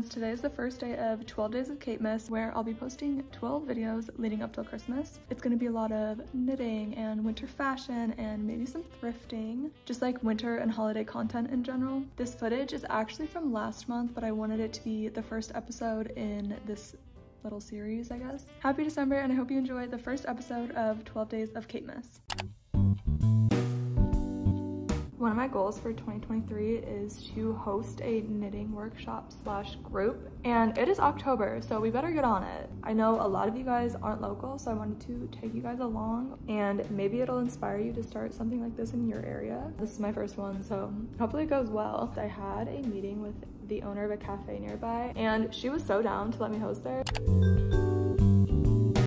friends, today is the first day of 12 days of Kait-mas, where I'll be posting 12 videos leading up till Christmas. It's gonna be a lot of knitting and winter fashion and maybe some thrifting, just like winter and holiday content in general. This footage is actually from last month, but I wanted it to be the first episode in this little series, I guess. Happy December, and I hope you enjoyed the first episode of 12 days of Kait-mas. One of my goals for 2023 is to host a knitting workshop slash group, and it is October, so we better get on it. I know a lot of you guys aren't local, so I wanted to take you guys along, and maybe it'll inspire you to start something like this in your area. This is my first one, so hopefully it goes well. I had a meeting with the owner of a cafe nearby, and she was so down to let me host there.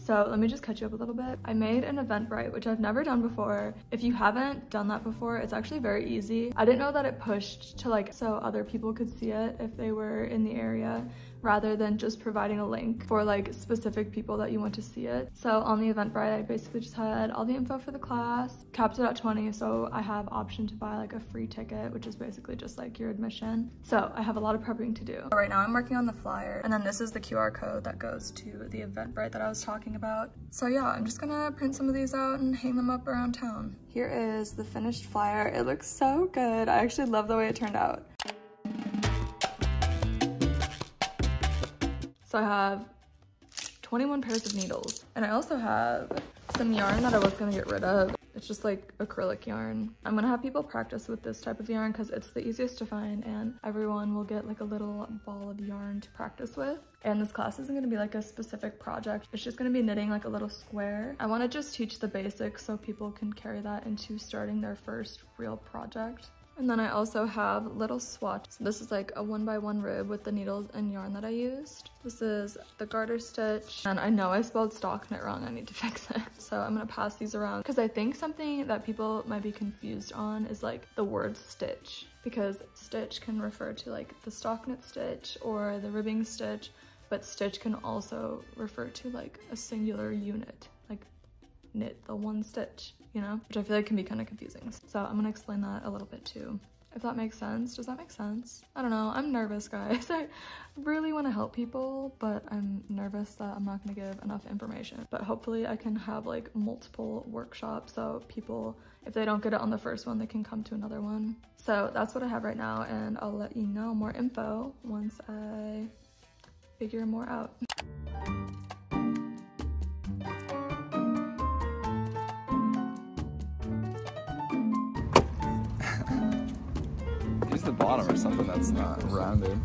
So let me just catch you up a little bit. I made an Eventbrite, which I've never done before. If you haven't done that before, it's actually very easy. I didn't know that it pushed to like so other people could see it if they were in the area, rather than just providing a link for like specific people that you want to see it. So on the Eventbrite, I basically just had all the info for the class, capped it at 20, so I have option to buy like a free ticket, which is basically just like your admission. So I have a lot of prepping to do. Right now I'm working on the flyer, and then this is the QR code that goes to the Eventbrite that I was talking about. So yeah, I'm just gonna print some of these out and hang them up around town. Here is the finished flyer. It looks so good. I actually love the way it turned out. So I have 21 pairs of needles, and I also have some yarn that I was gonna get rid of. It's just like acrylic yarn. I'm gonna have people practice with this type of yarn because it's the easiest to find, and everyone will get like a little ball of yarn to practice with. And this class isn't gonna be like a specific project. It's just gonna be knitting like a little square. I wanna just teach the basics so people can carry that into starting their first real project. And then I also have little swatches. So this is like a 1x1 rib with the needles and yarn that I used. This is the garter stitch. And I know I spelled stockinette wrong. I need to fix it. So I'm gonna pass these around because I think something that people might be confused on is like the word stitch, because stitch can refer to like the stockinette stitch or the ribbing stitch, but stitch can also refer to like a singular unit, like knit the one stitch, you know, which I feel like can be kind of confusing. So I'm gonna explain that a little bit too, if that makes sense. Does that make sense? I don't know, I'm nervous, guys. I really want to help people, but I'm nervous that I'm not gonna give enough information. But hopefully I can have like multiple workshops, so people, if they don't get it on the first one, they can come to another one. So that's what I have right now, and I'll let you know more info once I figure more out. Use the bottom or something that's not rounded.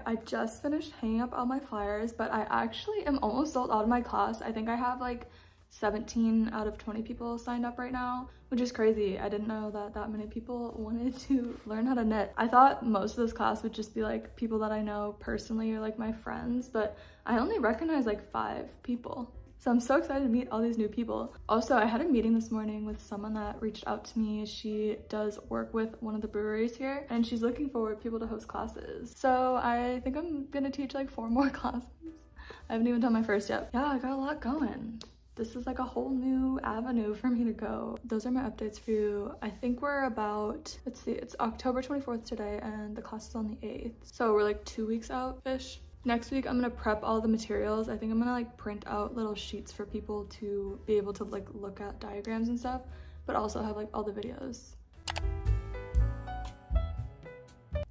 I just finished hanging up all my flyers, but I actually am almost sold out of my class. I think I have like 17 out of 20 people signed up right now, which is crazy. I didn't know that that many people wanted to learn how to knit. I thought most of this class would just be like people that I know personally or like my friends, but I only recognize like 5 people. So I'm so excited to meet all these new people. Also, I had a meeting this morning with someone that reached out to me. She does work with one of the breweries here, and she's looking for people to host classes. So I think I'm gonna teach like 4 more classes. I haven't even done my first yet. Yeah, I got a lot going. This is like a whole new avenue for me to go. Those are my updates for you. I think we're about, let's see, it's October 24th today, and the class is on the 8th. So we're like 2 weeks out-ish. Next week, I'm gonna prep all the materials. I think I'm gonna like print out little sheets for people to be able to like look at diagrams and stuff, but also have like all the videos.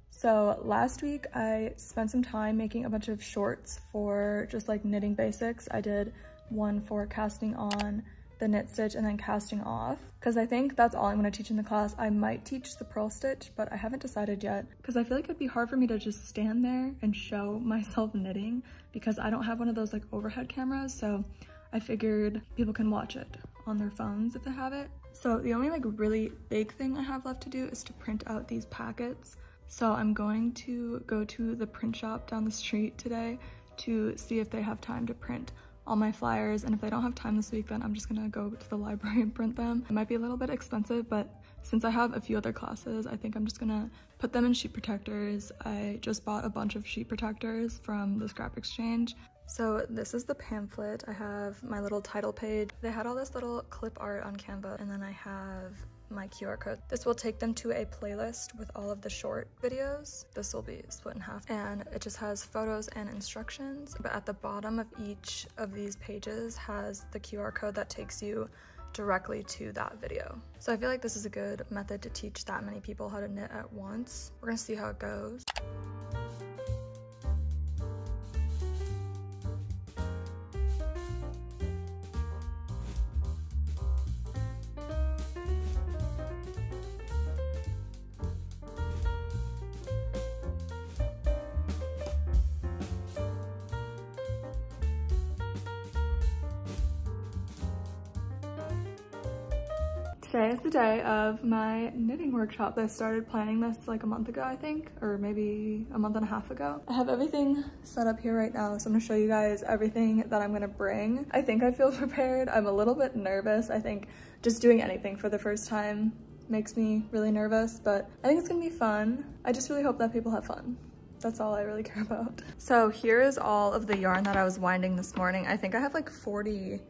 So last week, I spent some time making a bunch of shorts for just like knitting basics. I did one for casting on the knit stitch and then casting off, because I think that's all I'm going to teach in the class. I might teach the purl stitch, but I haven't decided yet, because I feel like it'd be hard for me to just stand there and show myself knitting, because I don't have one of those like overhead cameras. So I figured people can watch it on their phones if they have it. So the only like really big thing I have left to do is to print out these packets. So I'm going to go to the print shop down the street today to see if they have time to print all my flyers, and if they don't have time this week, then I'm just gonna go to the library and print them. It might be a little bit expensive, but Since I have a few other classes, I think I'm just gonna put them in sheet protectors. I just bought a bunch of sheet protectors from the scrap exchange. So this is the pamphlet. I have my little title page. They had all this little clip art on Canva, and then I have my QR code. This will take them to a playlist with all of the short videos. This will be split in half, and it just has photos and instructions. But at the bottom of each of these pages has the QR code that takes you directly to that video. So I feel like this is a good method to teach that many people how to knit at once. We're gonna see how it goes. Today is the day of my knitting workshop. I started planning this like a month ago, I think, or maybe a month and a half ago. I have everything set up here right now, so I'm gonna show you guys everything that I'm gonna bring. I think I feel prepared. I'm a little bit nervous. I think just doing anything for the first time makes me really nervous, but I think it's gonna be fun. I just really hope that people have fun. That's all I really care about. So here is all of the yarn that I was winding this morning. I think I have like 40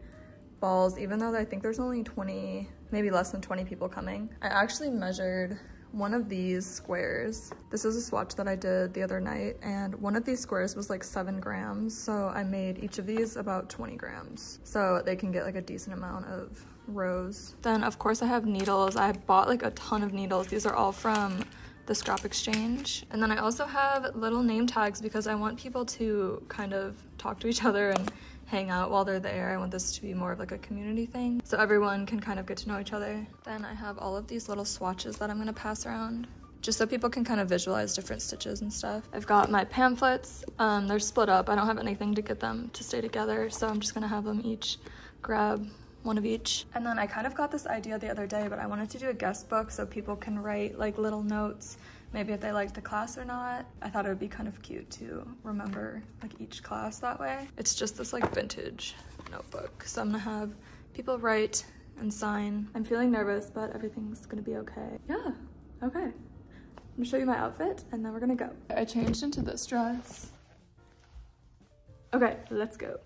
balls, even though I think there's only 20, maybe less than 20 people coming. I actually measured one of these squares. This is a swatch that I did the other night, and one of these squares was like 7 grams. So I made each of these about 20 grams. So they can get like a decent amount of rows. Then of course I have needles. I bought like a ton of needles. These are all from the scrap exchange. And then I also have little name tags because I want people to kind of talk to each other and hang out while they're there. I want this to be more of like a community thing, so everyone can kind of get to know each other. Then I have all of these little swatches that I'm gonna pass around, just so people can kind of visualize different stitches and stuff. I've got my pamphlets. They're split up. I don't have anything to get them to stay together, so I'm just gonna have them each grab one of each. And then I kind of got this idea the other day, but I wanted to do a guest book so people can write like little notes, maybe if they liked the class or not. I thought it would be kind of cute to remember like each class that way. It's just this like vintage notebook. So I'm gonna have people write and sign. I'm feeling nervous, but everything's gonna be okay. Yeah, okay. I'm gonna show you my outfit and then we're gonna go. I changed into this dress. Okay, let's go.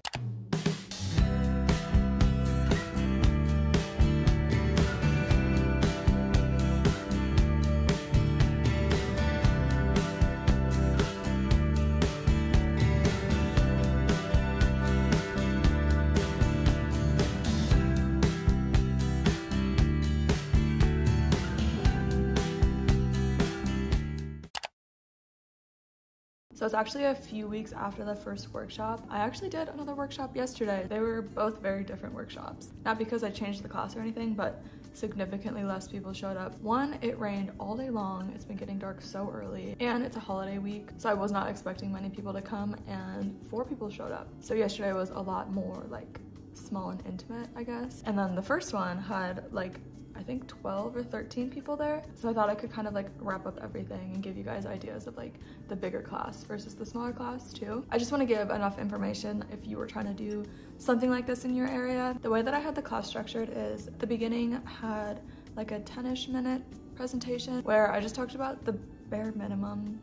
So it's actually a few weeks after the first workshop. I actually did another workshop yesterday. They were both very different workshops. Not because I changed the class or anything, but significantly less people showed up. One, it rained all day long. It's been getting dark so early, and it's a holiday week, so I was not expecting many people to come, and 4 people showed up. So yesterday was a lot more like small and intimate, I guess. And then the first one had like I think 12 or 13 people there. So I thought I could kind of like wrap up everything and give you guys ideas of like the bigger class versus the smaller class too. I just want to give enough information if you were trying to do something like this in your area. The way that I had the class structured is the beginning had like a 10-ish minute presentation where I just talked about the bare minimum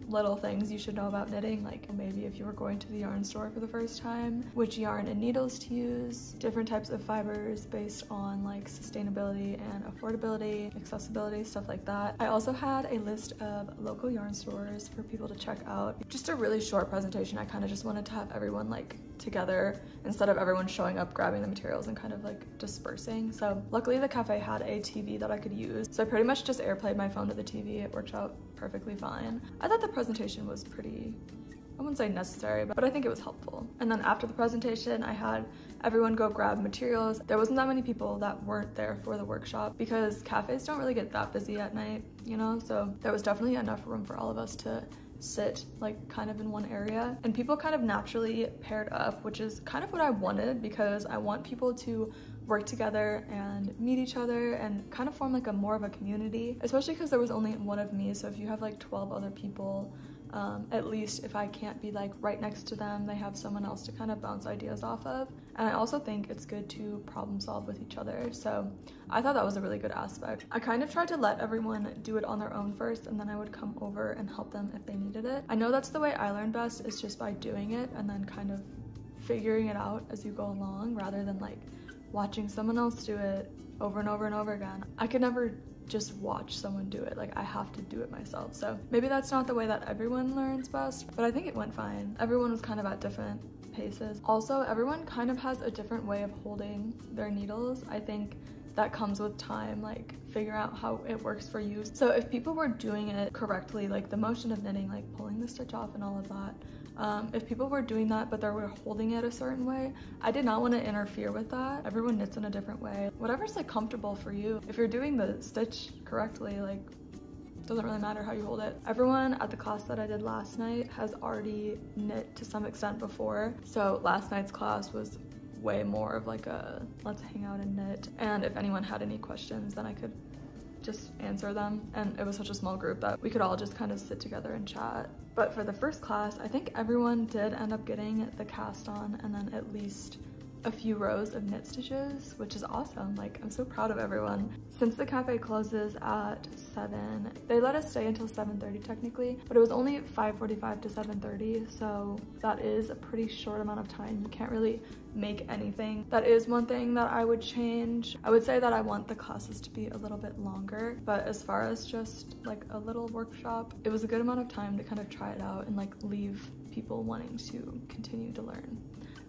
little things you should know about knitting, like maybe if you were going to the yarn store for the first time, which yarn and needles to use, different types of fibers based on like sustainability and affordability, accessibility, stuff like that. I also had a list of local yarn stores for people to check out. Just a really short presentation. I kind of just wanted to have everyone like together instead of everyone showing up, grabbing the materials and kind of like dispersing. So luckily the cafe had a TV that I could use. So I pretty much just airplayed my phone to the TV. It worked out perfectly fine. I thought the presentation was pretty, I wouldn't say necessary, but I think it was helpful. And then after the presentation, I had everyone go grab materials. There wasn't that many people that weren't there for the workshop because cafes don't really get that busy at night, you know? So there was definitely enough room for all of us to sit like kind of in one area, and people kind of naturally paired up, which is kind of what I wanted because I want people to work together and meet each other and kind of form like a more of a community, especially because there was only one of me. So if you have like 12 other people At least if I can't be like right next to them, they have someone else to kind of bounce ideas off of. And I also think it's good to problem solve with each other. So I thought that was a really good aspect. I kind of tried to let everyone do it on their own first, and then I would come over and help them if they needed it. I know that's the way I learn best, is just by doing it and then kind of figuring it out as you go along, rather than like watching someone else do it over and over and over again. I could never just watch someone do it, like I have to do it myself. So maybe that's not the way that everyone learns best, but I think it went fine. Everyone was kind of at different paces. Also, everyone kind of has a different way of holding their needles. I think that comes with time, like figure out how it works for you. So if people were doing it correctly, like the motion of knitting, like pulling the stitch off and all of that, if people were doing that but they were holding it a certain way, I did not want to interfere with that. Everyone knits in a different way. Whatever's like comfortable for you. If you're doing the stitch correctly, like doesn't really matter how you hold it. Everyone at the class that I did last night has already knit to some extent before. So last night's class was way more of like a let's hang out and knit. And if anyone had any questions, then I could just answer them. And it was such a small group that we could all just kind of sit together and chat. But for the first class, I think everyone did end up getting the cast on and then at least a few rows of knit stitches, which is awesome. Like, I'm so proud of everyone. Since the cafe closes at 7, they let us stay until 7:30 technically, but it was only 5:45 to 7:30, so that is a pretty short amount of time. You can't really make anything. That is one thing that I would change. I would say that I want the classes to be a little bit longer, but as far as just like a little workshop, it was a good amount of time to kind of try it out and like leave people wanting to continue to learn,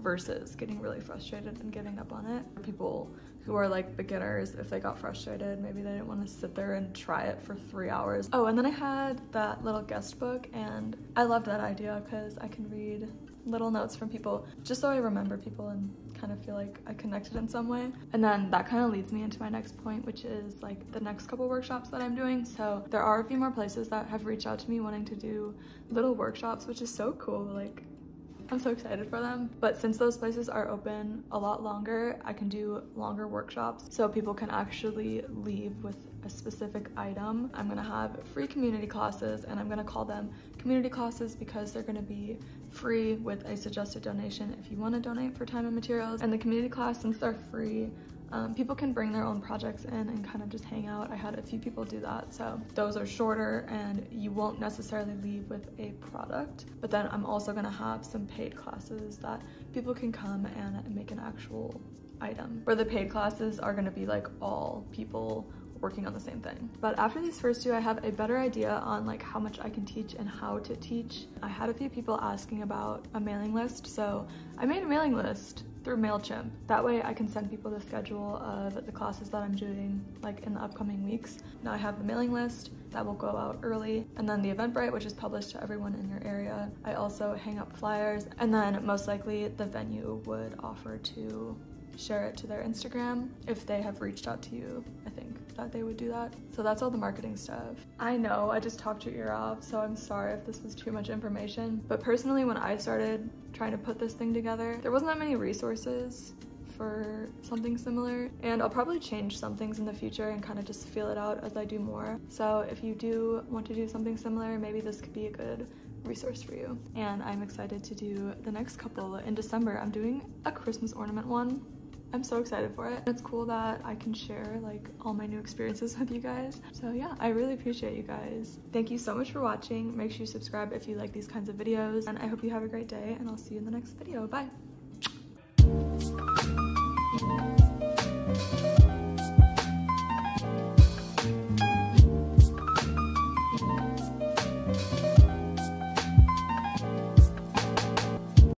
versus getting really frustrated and giving up on it. People who are like beginners, if they got frustrated, maybe they didn't want to sit there and try it for 3 hours. Oh, and then I had that little guest book, and I loved that idea because I can read little notes from people just so I remember people and kind of feel like I connected in some way. And then that kind of leads me into my next point, which is like the next couple workshops that I'm doing. So there are a few more places that have reached out to me wanting to do little workshops, which is so cool. Like, I'm so excited for them. But since those places are open a lot longer, I can do longer workshops so people can actually leave with a specific item. I'm gonna have free community classes, and I'm gonna call them community classes because they're gonna be free with a suggested donation if you want to donate for time and materials. And the community class, since they're free, people can bring their own projects in and kind of just hang out. I had a few people do that, so those are shorter and you won't necessarily leave with a product. But then I'm also gonna have some paid classes that people can come and make an actual item, where the paid classes are gonna be like all people working on the same thing. But after these first two, I have a better idea on like how much I can teach and how to teach. I had a few people asking about a mailing list, so I made a mailing list through MailChimp. That way I can send people the schedule of the classes that I'm doing like in the upcoming weeks. Now I have the mailing list that will go out early, and then the Eventbrite, which is published to everyone in your area. I also hang up flyers, and then most likely the venue would offer to share it to their Instagram if they have reached out to you. I think that they would do that. So that's all the marketing stuff. I know I just talked your ear off, so I'm sorry if this was too much information, but personally when I started trying to put this thing together, there wasn't that many resources for something similar, and I'll probably change some things in the future and kind of just feel it out as I do more. So if you do want to do something similar, maybe this could be a good resource for you. And I'm excited to do the next couple in December. I'm doing a Christmas ornament one. I'm so excited for it. It's cool that I can share like all my new experiences with you guys. So yeah, I really appreciate you guys. Thank you so much for watching. Make sure you subscribe if you like these kinds of videos, and I hope you have a great day, and I'll see you in the next video. Bye.